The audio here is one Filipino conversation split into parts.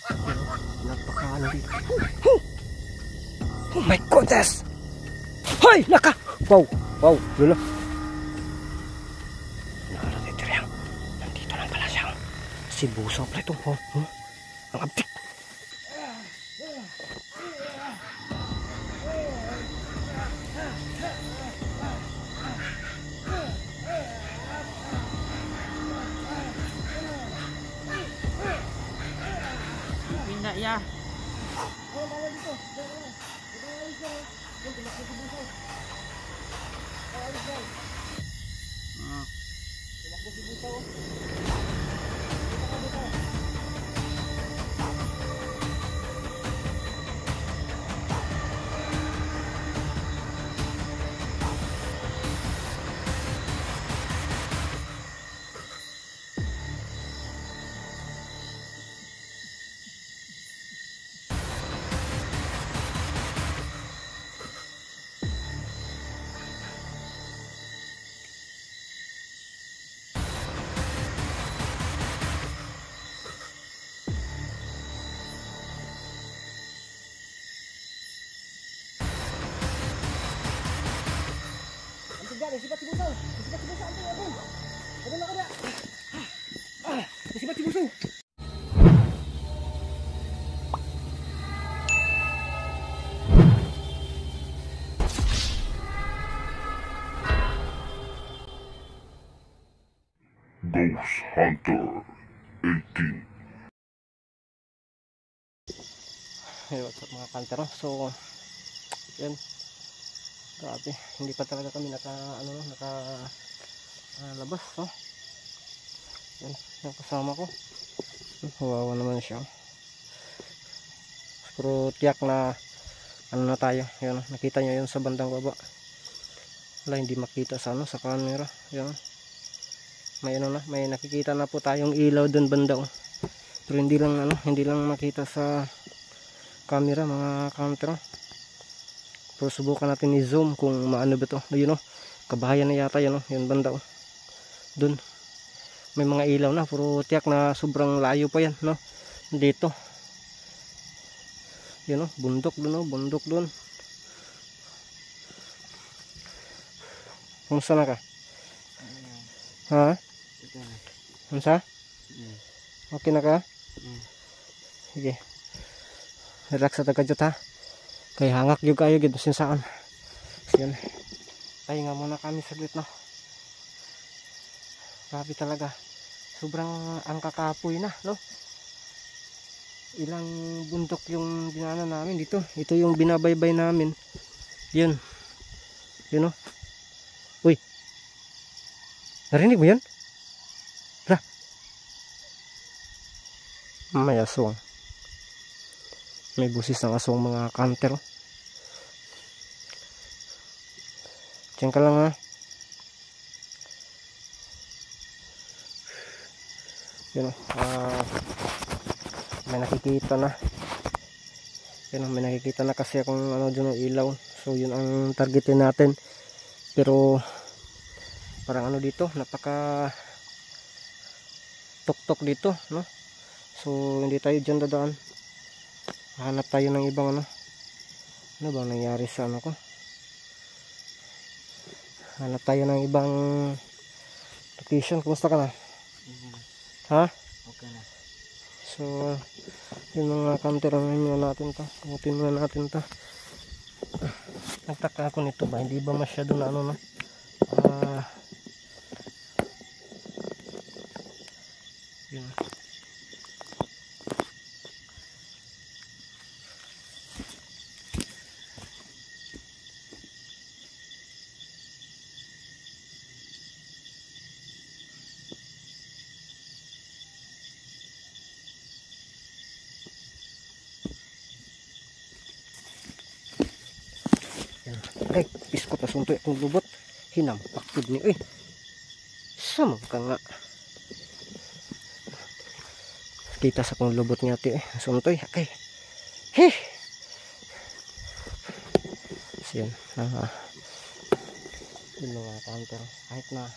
Napaka dito. Oh my goodness! Hoy! Laka! Wow! Wow! Lula! Nakarating rin yan. Nandito lang pala siya. Si Buso pala ito. Ang abdik! Pinda ya. Sibat si Buso. Sibat si Buso. Antay abon. Abon na ka na. Sibat si Buso. Ghost Hunter 18. Hey, what's up mga kanter? So, yan. Grabe, hindi pa talaga kami labas, no? Yan, yung kasama ko. Kawawa naman siya. Pero tiyak na na tayo. Yan, nakita nyo yun sa bandang baba. Wala, hindi makita sa sa camera. Yan. May nakikita na po tayong ilaw dun banda. Pero hindi lang makita sa camera mga kanter. Pero subukan natin i-zoom kung maano ba to. Ayun, kabahayan na yata yun, yun banda. Dun may mga ilaw na, pero tiyak na sobrang layo pa yan, no? Dito. Yun, bundok dun, bundok dun. Kumusta na ka? Ha? Kumusta? Okay na ka? Sige. Relax sa tagadyot ha. Kaya hangak yung kayo gito sinsaan. Yan. Pahinga muna kami saglit, no. Grabe talaga. Sobrang ang kakapoy na, no. Ilang bundok yung dinaanan namin dito. Ito yung binabaybay namin. Yun. Yun, no. Uy. Narinig mo yan? Ra. May asong. May busis ng asong mga kanter. Diyan ka lang ha. Yun, may nakikita na. Yun, may nakikita na kasi akong dyan ng ilaw. So yun ang targetin natin. Pero parang dito, napaka tok-tok dito, no? So hindi tayo dyan dadaan. Hanap tayo ng ibang ano bang nangyari sa ko. Hanap tayo ng ibang location. Kumusta ka na? Ha? Okay na. So yung mga kameraman natin to. Kumutin muna natin to. Nagtaka ako nito ba, hindi ba masyado na yun. Ay, iskot na suntoy akong lubot. Hinampakod ni. Uy, samang ka nga. Kita sa akong lubot niya ito suntoy. Okay. Heh. So yun. Yun mga counter. Kahit na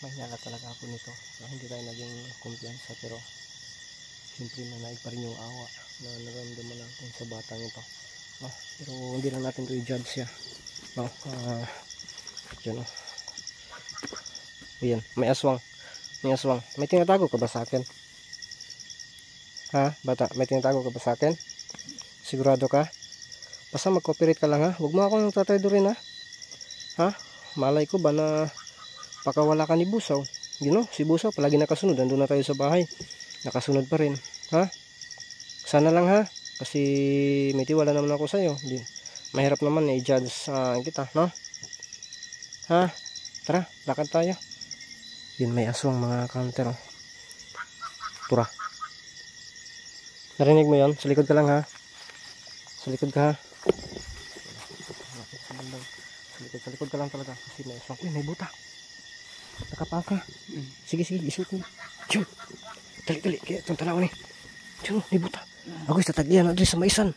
may hinala talaga ako nito na hindi tayo naging kumpiyansa, pero siyempre nanaig pa rin yung awa na naramdaman natin sa batang ito. Pero hindi lang natin ito i-judge siya. Yan, ayan, may aswang. May tinatago ka ba sa akin? Ha, bata, may tinatago ka ba sa akin? Sigurado ka? Basta mag-cooperate ka lang, ha? Huwag mo akong tataydo rin, ha? Ha? Malay ko ba na pakawala ka ni Busaw? You know, si Busaw palagi nakasunod. Andun na tayo sa bahay, nakasunod pa rin, ha? Sana lang, ha? Kasi may tiwala naman ako sa'yo. Mahirap naman i-judge kita, no? Ha? Tara, lakad tayo. Yun, may aswang mga counter, oh. Tura. Narinig mo yun? Sa likod ka lang, ha? Sa likod ka, ha? Sa likod ka lang talaga. Kasi may aswang. Uy, may buta. Nakapaka. Sige, isuot mo. Diyo. Dali. Kaya itong tanaw ni. Diyo, may buta. Ako sa tagyan na sa maisan.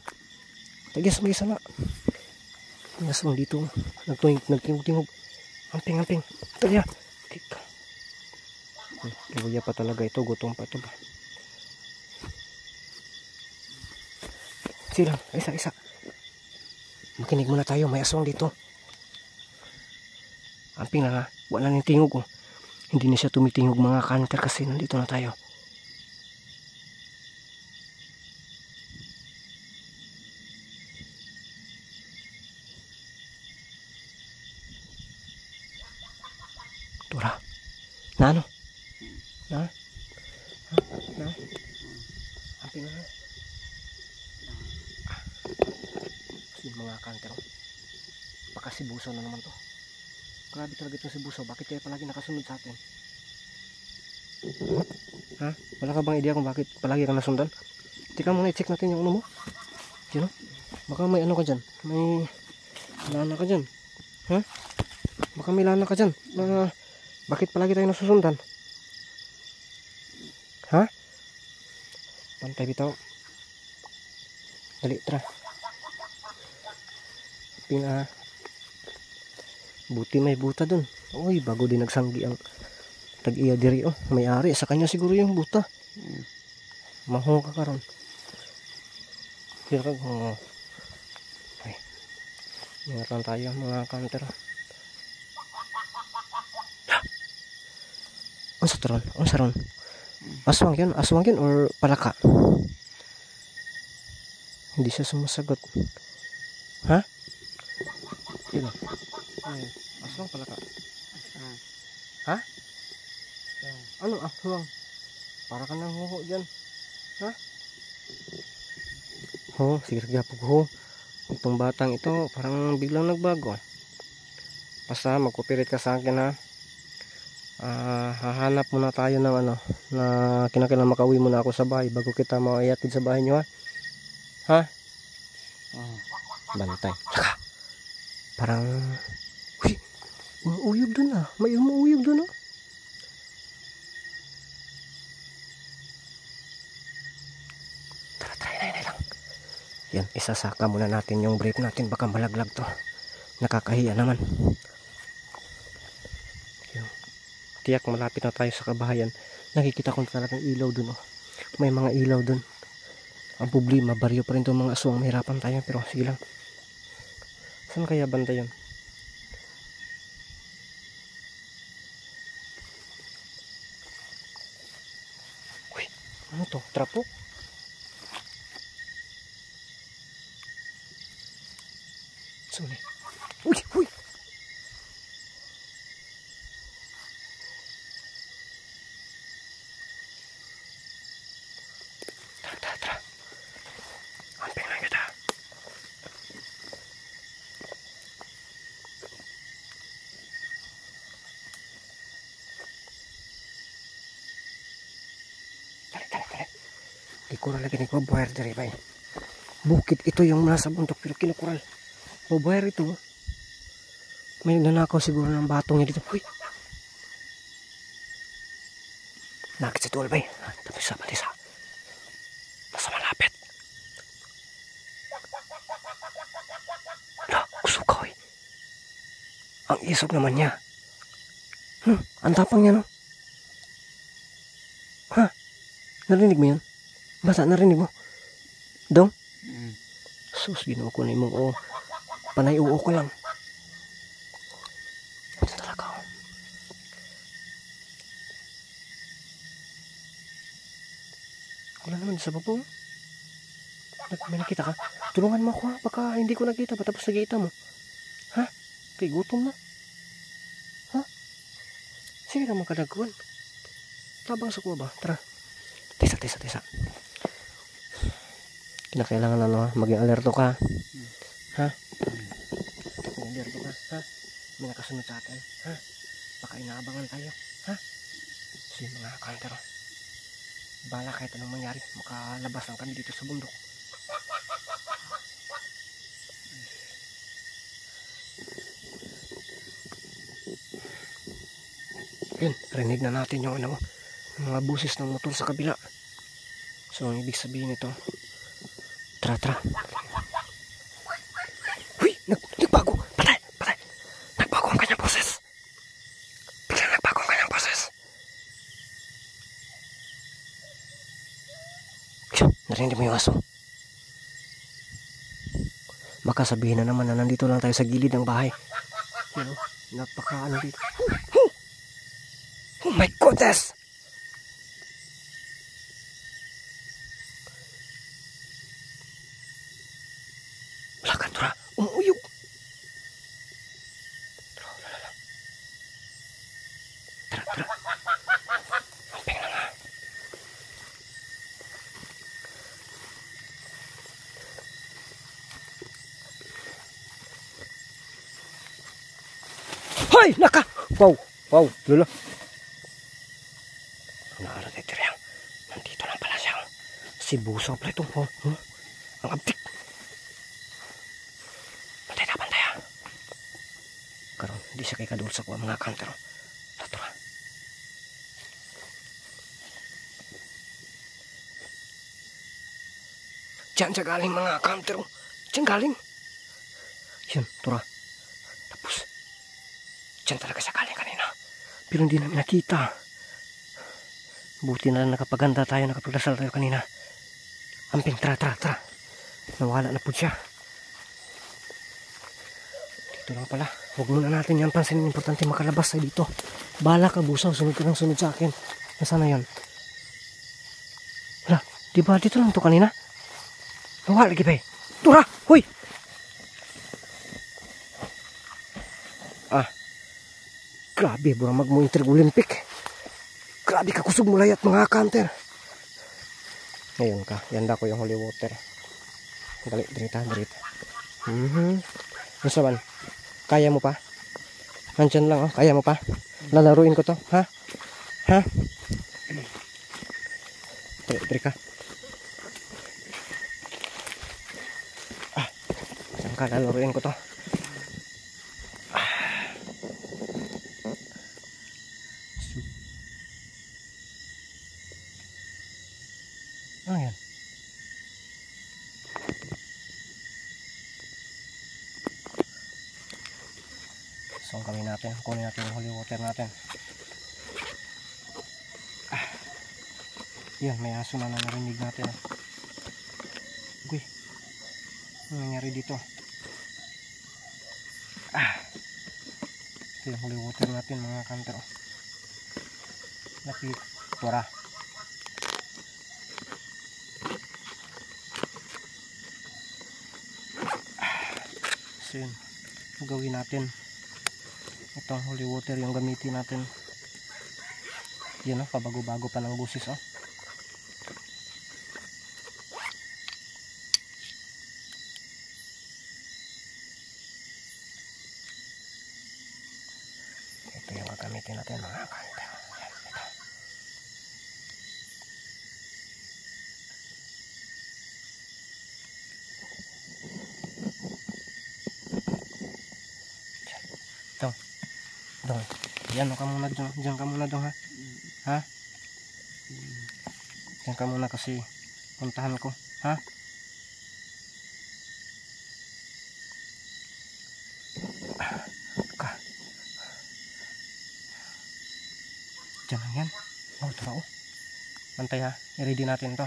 Tagyan sa maisan na. May aswang dito. Nagtingog. Amping. Tagyan. Kika. Iwaya pa talaga ito. Gutom pa ito ba. Silang. Isa. Makinig muna tayo. May aswang dito. Amping lang, ha. Wala nang tingog, oh. Hindi na siya tumitingog mga kanter kasi nandito na tayo. Tura. Na ano? Na? Amping lang, ha. Kasi mga kanter, oh. Baka si Busaw na naman to. Grabe talaga itong si Busaw. Bakit kaya palagi nakasunod sa atin? Ha? Wala ka bang idea kung bakit palagi ka nasundan? Tika muna, i-check natin yung ano mo. Diyan, baka may ano ka dyan. May lana ka dyan. Ha? Baka may lana ka dyan. Bakit palagi tayo nasusundan? Ha? Pantay bitaw. Dali, tara. Pina. Buti may buta dun. Uy, bago din nagsanggi ang tag-iya diri, oh. May-ari sa kanya siguro yung buta. Maho ka karon. Hirag, oh. Ay. Ingat lang tayo mga counter. Unsa ron? Aswang yun or palaka? Hindi siya sumasagot. Ha? Yun. Aswang palaka. Ha? Ano aswang? Para ka nang huho dyan. Ha? Sige po. Itong batang ito parang biglang nagbago. Basta mag-cooperate ka sa akin, ha. Hahanap muna tayo ng ano na kinakailangan makauwi muna ako sa bahay bago kita maiatid sa bahay nyo, ha. Ha? Bantay. Saka parang umuuyog dun, ah. May umuuyog dun, ah. Try lang. Yan, isasaka muna natin yung brief natin. Baka malaglag to. Nakakahiya naman. Yan. Tiyak malapit na tayo sa kabahayan. Nakikita ko talagang ilaw dun, oh. May mga ilaw dun. Ang problema, baryo pa rin itong mga aswang. Mahirapan tayo, pero sige lang. Saan kaya banda yun? Ano to? Trapo? Suni. Uy! Tara. Amping lang kita. Tara. Ikural lagi ni mabuhay dari bay. Bukit ito yung nasa bundok pero kinukural. Mabuhay ito. May nanakaw siguro ng batong niya dito. Uy! Nakit si Tual bay. Tapos sa balisa. Nasa malapit. Lah, usukaw eh. Ang isog naman niya. Ang tapang niya, no? Ha? Narinig mo yun? Basta narinig mo? Dong? Sus, ginawa ko na mong oo. Panay oo ko lang. Ito talaga, oh. Wala naman sa babo. May nakita ka? Tulungan mo ako, ha? Baka hindi ko nakita. Tapos nakita mo. Ha? Kay gutom na. Ha? Sige naman kadagwan. Tabang sa kuha ba? Tara. Tisa. Kinakailangan ano, ha? Maging alerto ka. Ha? Maging alerto ka. Ha? May nakasunod sa atin. Ha? Baka inaabangan tayo. Ha? So yung mga counter. Bala kahit anong mangyari. Makalabas lang kami dito sa bundok. Yun, rinig na natin yung ano, mga busis ng motor sa kabila. So, ang ibig sabihin nito, tara. Uy, nagbago. Patay. Nagbago ang kanyang boses. Biglang nagbago ang kanyang boses. Narinig mo yung aso. Baka sabihin na naman na nandito lang tayo sa gilid ng bahay. You know, napaka ano dito. Oh my goodness! Wala ka, Tura. Umuuyog. Tara. Amping na nga. Hoy! Naka! Wow, lula. Nandito lang pala siya. Si Busaw pala ito. Ang abdik. Pantay ha. Karon, hindi siya kay kadul sa kuha mga kanter. Tatura. Diyan siya galing mga kanter. Diyan galing. Yun, tura. Tapos, diyan talaga siya galing kanina. Pero hindi namin nakita. Buti na lang nakapaganda tayo, nakapagdasal tayo kanina. Amping, tara. Nawala na po siya. Dito lang pala. Huwag muna natin yan pansinin. Importante makalabas tayo dito. Bahala ka, Busaw. Sunod ka ng sunod sa akin. Nasaan na yun? Wala, diba dito lang to kanina? Nawala lagi ba eh? Tura! Huy! Grabe, burang mag-Winter Olympic. Grabe ka kusog mo layat mga kanter. Ngayon ka, yanda ko yung holy water. Dali, dirita. Nasaban, kaya mo pa? Nandyan lang, oh. Kaya mo pa? Lalaruin ko to, ha? Dali ka. Saan ka lalaruin ko to? Ano yan? So kami natin, kunin natin yung holy water natin. Yan, may aso na narinig natin. Uy, ano nangyari dito? Ito yung holy water natin mga kanter. Lapit, tura. So yun, gawin natin itong holy water yung gamitin natin. Yun o, pabago-bago pa ng busis o. Ito yung gagamitin natin mga kanter. Ito. Dong, yan ka muna dong. Diyan ka muna dong, ha? Diyan ka muna kasi puntahan ko, ha? Diyan lang yan. Oh, ito na oh. Bantay ha. I-ready natin to.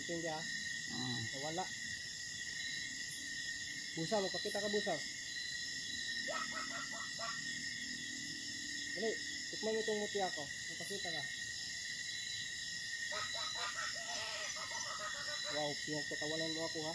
Anting dia. Nawala. Busa, magpakita ka busa. Dali, tikman mo itong mutya ko. Magpakita ka. Wow, pinagtatawanan mo ako ha.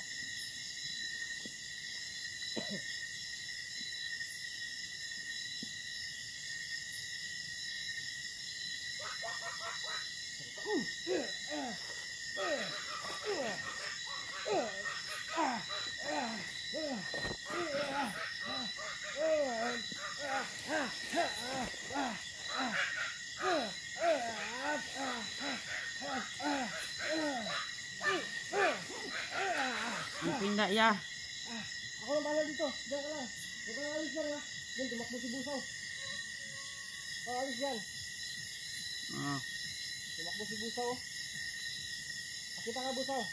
Pinda ya. Ako lang bahala dito. Diyan ka lang. Huwag ka lang alis dyan ha. Diyan, tumakbo si Busaw. Alis dyan. Tumakbo si Busaw. Pakita ka Busaw.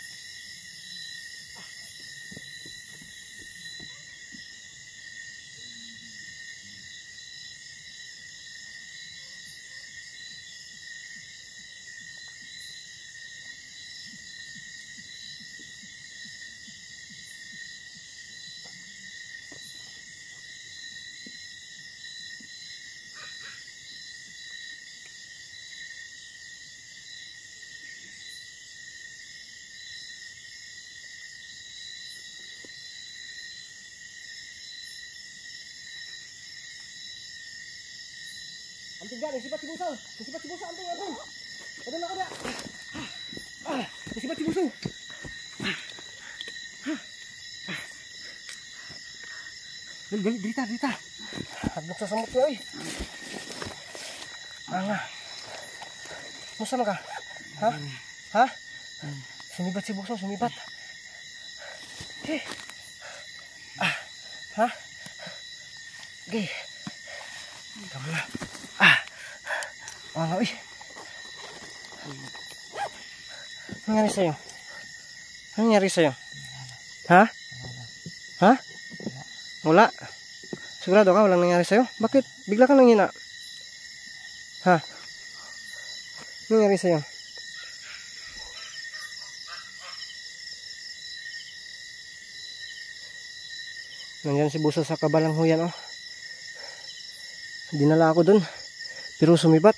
Anting gak, nasipat si Busaw. Nasipat si Busaw, anting, anting. Ada na, ada. Nasipat si Busaw. Gali, derita, derita. Hadlok sa samot niya, oy. Mga. Musta na ka? Ha? Ha? Sumibat si Busaw, sumibat. Ha? Okay. Kamu lah. Ano, uy. Ano nangyari sa'yo? Ano nangyari sa'yo? Ha? Ha? Wala. Sigurado ka walang nangyari sa'yo? Bakit? Bigla ka nanghina. Ha? Ano nangyari sa'yo? Nandyan si Busaw sa kabalanghuyan, oh. Dinala ako dun. Pero sumibat.